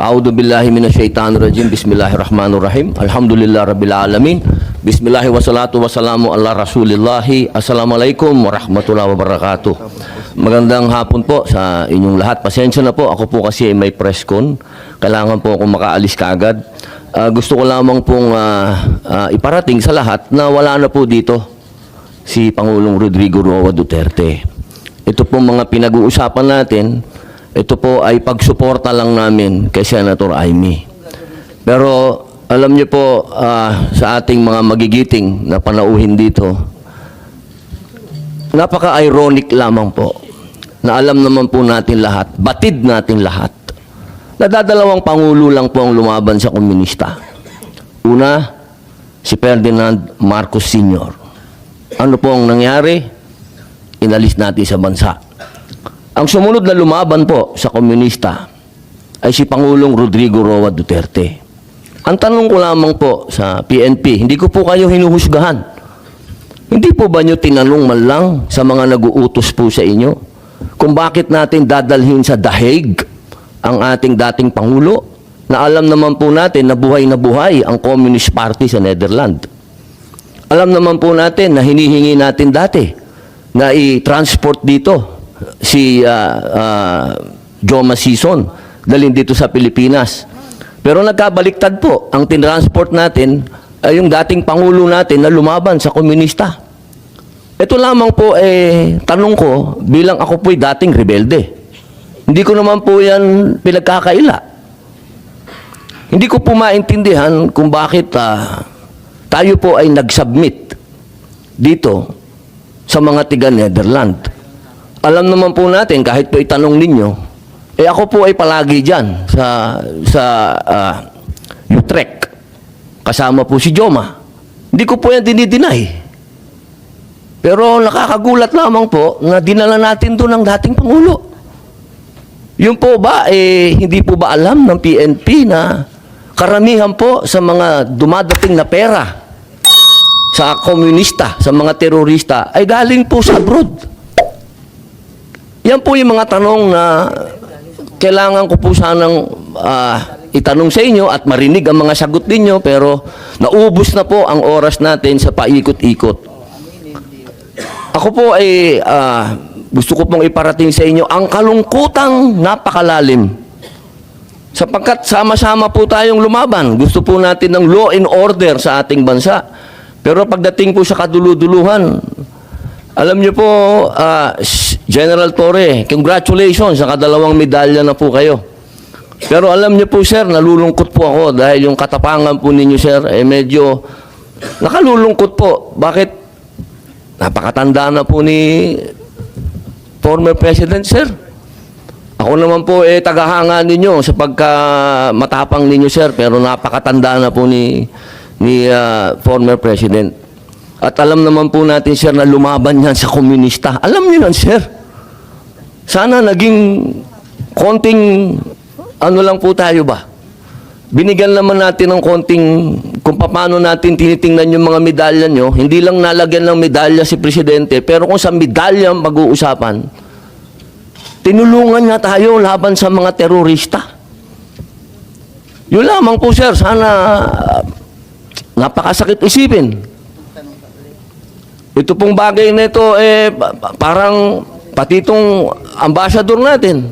A'udhu billahi minasyaitanir rajim. Bismillahirrahmanirrahim. Alhamdulillah rabbil alamin. Bismillahi wassalatu wassalamu ala rasulillahi. Assalamualaikum warahmatullahi wabarakatuh. Magandang hapon po sa inyong lahat. Pasensya na po, ako po kasi ay may press con. Kailangan po akong makaalis kaagad. Gusto ko lamang pong iparating sa lahat na wala na po dito si Pangulong Rodrigo Roa Duterte. Ito po mga pinag-uusapan natin. Ito po ay pagsuporta lang namin kay Senator Amy. Pero alam niyo po, sa ating mga magigiting na panauhin dito, napaka-ironic lamang po na alam naman po natin lahat, batid natin lahat, na dadalawang pangulo lang po ang lumaban sa komunista. Una, si Ferdinand Marcos Sr. Ano po ang nangyari? Inalis natin sa bansa. Ang sumunod na lumaban po sa komunista ay si Pangulong Rodrigo Roa Duterte. Ang tanong ko lamang po sa PNP, hindi ko po kayo hinuhusgahan. Hindi po ba nyo tinanong man lang sa mga nag-uutos po sa inyo kung bakit natin dadalhin sa The Hague ang ating dating Pangulo na alam naman po natin na buhay ang Communist Party sa Netherlands. Alam naman po natin na hinihingi natin dati na i-transport dito si Joma Sison dalhin dito sa Pilipinas. Pero nagkabaliktad po, ang tinransport natin ay yung dating Pangulo natin na lumaban sa komunista. Ito lamang po tanong ko bilang ako po'y dating rebelde. Hindi ko naman po yan pinagkakaila. Hindi ko po maintindihan kung bakit tayo po ay nag-submit dito sa mga tiga Netherlands. Alam naman po natin, kahit po itanong ninyo, ako po ay palagi dyan sa Utrecht. Kasama po si Joma. Hindi ko po yan dinideny. Pero nakakagulat lamang po na dinala natin doon ang dating Pangulo. Yun po ba, hindi po ba alam ng PNP na karamihan po sa mga dumadating na pera sa komunista, sa mga terorista, ay galing po sa abroad? Yan po yung mga tanong na kailangan ko po sanang itanong sa inyo at marinig ang mga sagot ninyo, pero naubos na po ang oras natin sa paikot-ikot. Ako po ay gusto ko pong iparating sa inyo ang kalungkutang napakalalim. Sapagkat sama-sama po tayong lumaban. Gusto po natin ng law and order sa ating bansa. Pero pagdating po sa kaduluduluhan, alam niyo po, General Torre, congratulations, nakadalawang medalya na po kayo. Pero alam niyo po, sir, nalulungkot po ako dahil yung katapangan po ninyo, sir, medyo nakalulungkot po. Bakit? Napakatanda na po ni former President, sir. Ako naman po, tagahanga ninyo sa pagkamatapang ninyo, sir, pero napakatanda na po ni former President. At alam naman po natin, sir, na lumaban yan sa komunista. Alam niyo yan, sir. Sana naging konting, lang po tayo ba? Binigyan naman natin ng konting, kung paano natin tinitingnan yung mga medalya nyo, hindi lang nalagyan ng medalya si Presidente, pero kung sa medalya mag-uusapan, tinulungan niya tayo laban sa mga terorista. Yun lamang po, sir. Sana napakasakit isipin. Ito pong bagay na ito, parang pati itong ambassador natin.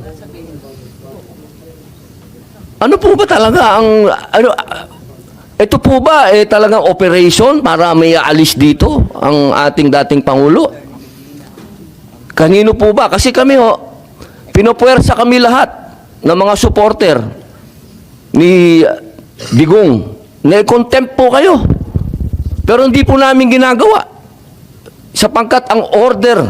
Ano po ba talaga ito po ba talagang operation para may aalis dito ang ating dating Pangulo? Kanino po ba? Kasi kami pinopuwersa kami lahat ng mga supporter ni Digong. Na-contempt po kayo. Pero hindi po namin ginagawa. Sapagkat ang order,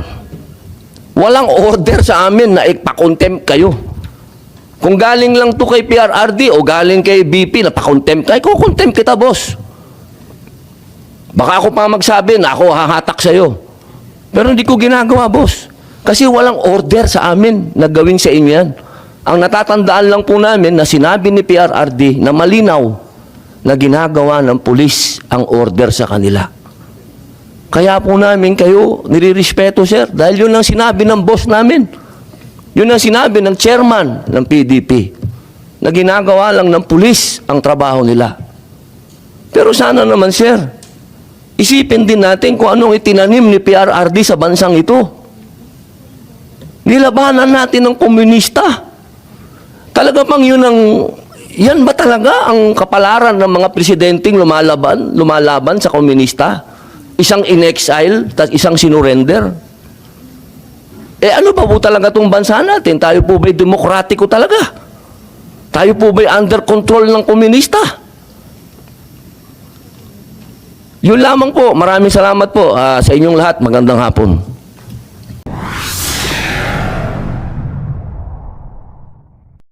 walang order sa amin na ipakontempt kayo. Kung galing lang to kay PRRD o galing kay BP na pakontempt kayo, kukontempt kita, boss. Baka ako pa magsabi na ako hahatak sa'yo. Pero hindi ko ginagawa, boss. Kasi walang order sa amin na gawin sa inyo yan. Ang natatandaan lang po namin na sinabi ni PRRD na malinaw na ginagawa ng pulis ang order sa kanila. Kaya po namin kayo nirirespeto, sir, dahil yun ang sinabi ng boss namin. Yun ang sinabi ng chairman ng PDP. na ginagawa lang ng pulis ang trabaho nila. Pero sana naman, sir, isipin din natin kung anong itinanim ni PRRD sa bansang ito. Nilabanan natin ng komunista. Talaga bang yan ba talaga ang kapalaran ng mga presidenteng lumalaban sa komunista? Isang in-exile, tas isang sinurrender? Ano ba po talaga itong bansa natin? Tayo po ba'y demokratiko talaga? Tayo po ba'y under control ng komunista? Yun lamang po. Maraming salamat po sa inyong lahat. Magandang hapon.